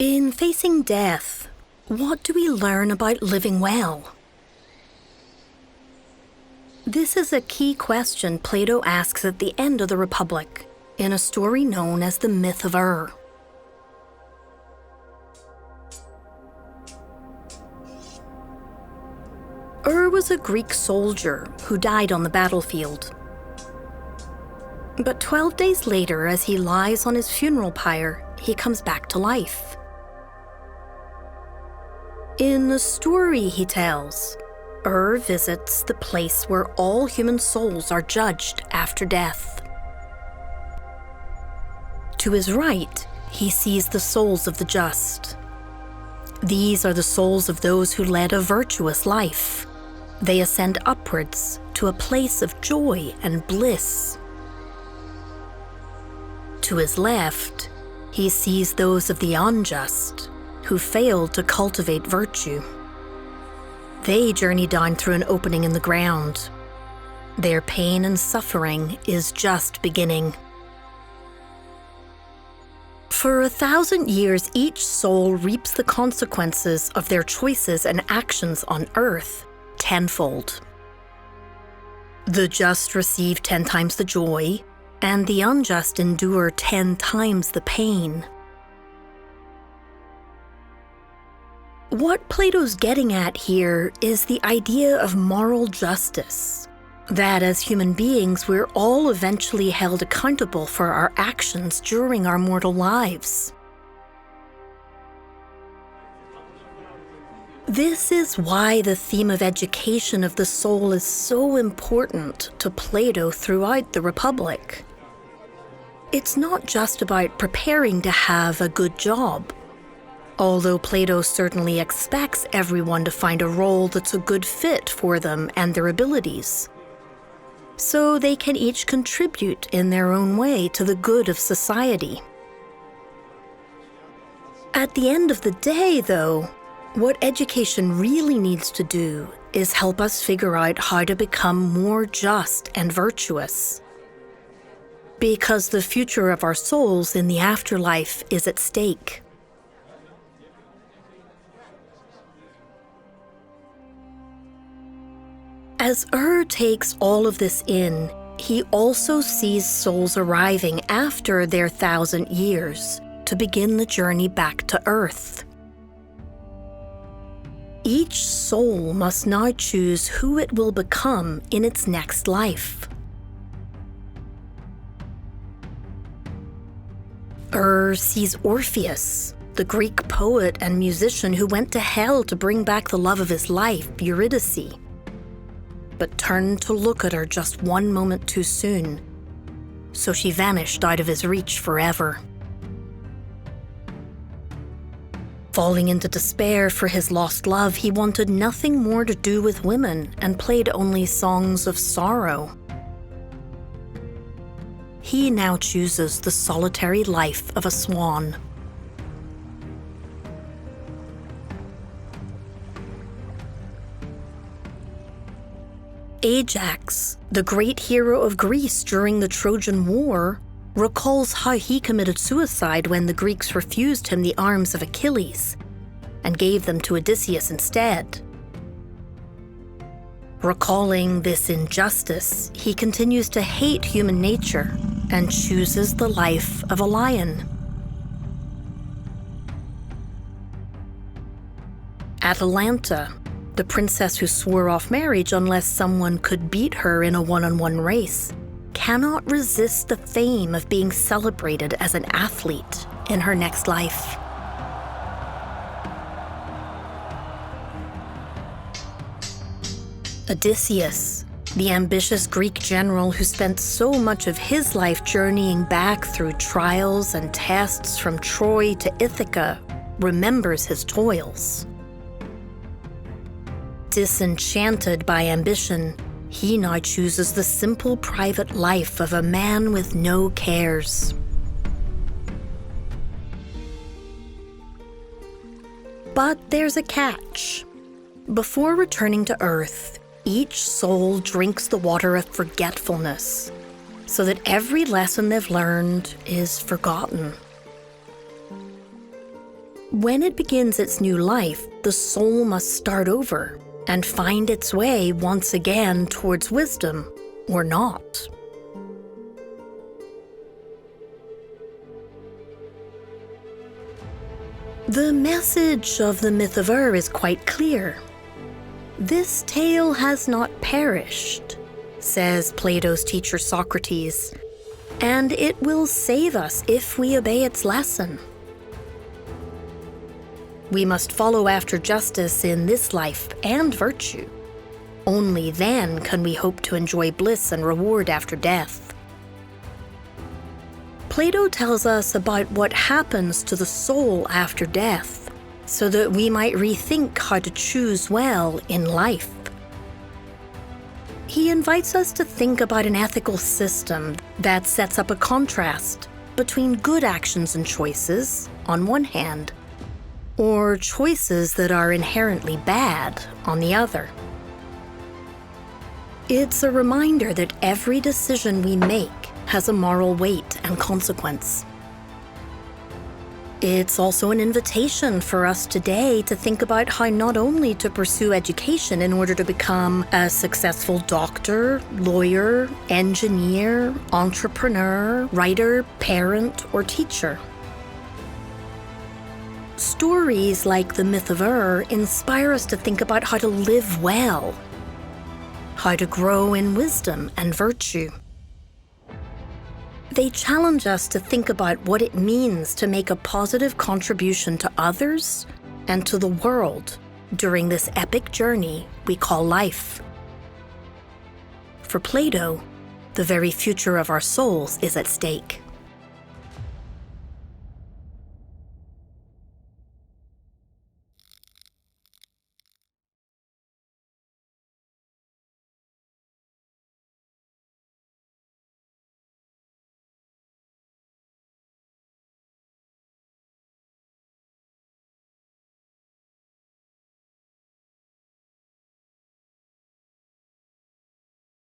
In facing death, what do we learn about living well? This is a key question Plato asks at the end of the Republic, in a story known as the myth of Ur. Ur was a Greek soldier who died on the battlefield. But 12 days later, as he lies on his funeral pyre, he comes back to life. In the story he tells, Ur visits the place where all human souls are judged after death. To his right, he sees the souls of the just. These are the souls of those who led a virtuous life. They ascend upwards to a place of joy and bliss. To his left, he sees those of the unjust, who failed to cultivate virtue. They journey down through an opening in the ground. Their pain and suffering is just beginning. For 1,000 years, each soul reaps the consequences of their choices and actions on earth tenfold. The just receive 10 times the joy, and the unjust endure 10 times the pain. What Plato's getting at here is the idea of moral justice, that as human beings we're all eventually held accountable for our actions during our mortal lives. This is why the theme of education of the soul is so important to Plato throughout the Republic. It's not just about preparing to have a good job. Although Plato certainly expects everyone to find a role that's a good fit for them and their abilities, so they can each contribute in their own way to the good of society. At the end of the day, though, what education really needs to do is help us figure out how to become more just and virtuous. Because the future of our souls in the afterlife is at stake. As Ur takes all of this in, he also sees souls arriving after their 1,000 years to begin the journey back to Earth. Each soul must now choose who it will become in its next life. Ur sees Orpheus, the Greek poet and musician who went to hell to bring back the love of his life, Eurydice, but turned to look at her just one moment too soon, so she vanished out of his reach forever. Falling into despair for his lost love, he wanted nothing more to do with women and played only songs of sorrow. He now chooses the solitary life of a swan. Ajax, the great hero of Greece during the Trojan War, recalls how he committed suicide when the Greeks refused him the arms of Achilles and gave them to Odysseus instead. Recalling this injustice, he continues to hate human nature and chooses the life of a lion. Atalanta, the princess who swore off marriage unless someone could beat her in a one-on-one race, cannot resist the fame of being celebrated as an athlete in her next life. Odysseus, the ambitious Greek general who spent so much of his life journeying back through trials and tests from Troy to Ithaca, remembers his toils. Disenchanted by ambition, he now chooses the simple private life of a man with no cares. But there's a catch. Before returning to Earth, each soul drinks the water of forgetfulness, so that every lesson they've learned is forgotten. When it begins its new life, the soul must start over and find its way once again towards wisdom, or not. The message of the myth of is quite clear. This tale has not perished, says Plato's teacher Socrates, and it will save us if we obey its lesson. We must follow after justice in this life and virtue. Only then can we hope to enjoy bliss and reward after death. Plato tells us about what happens to the soul after death, so that we might rethink how to choose well in life. He invites us to think about an ethical system that sets up a contrast between good actions and choices, on one hand, or choices that are inherently bad, on the other. It's a reminder that every decision we make has a moral weight and consequence. It's also an invitation for us today to think about how not only to pursue education in order to become a successful doctor, lawyer, engineer, entrepreneur, writer, parent, or teacher. Stories like the myth of inspire us to think about how to live well, how to grow in wisdom and virtue. They challenge us to think about what it means to make a positive contribution to others and to the world during this epic journey we call life. For Plato, the very future of our souls is at stake.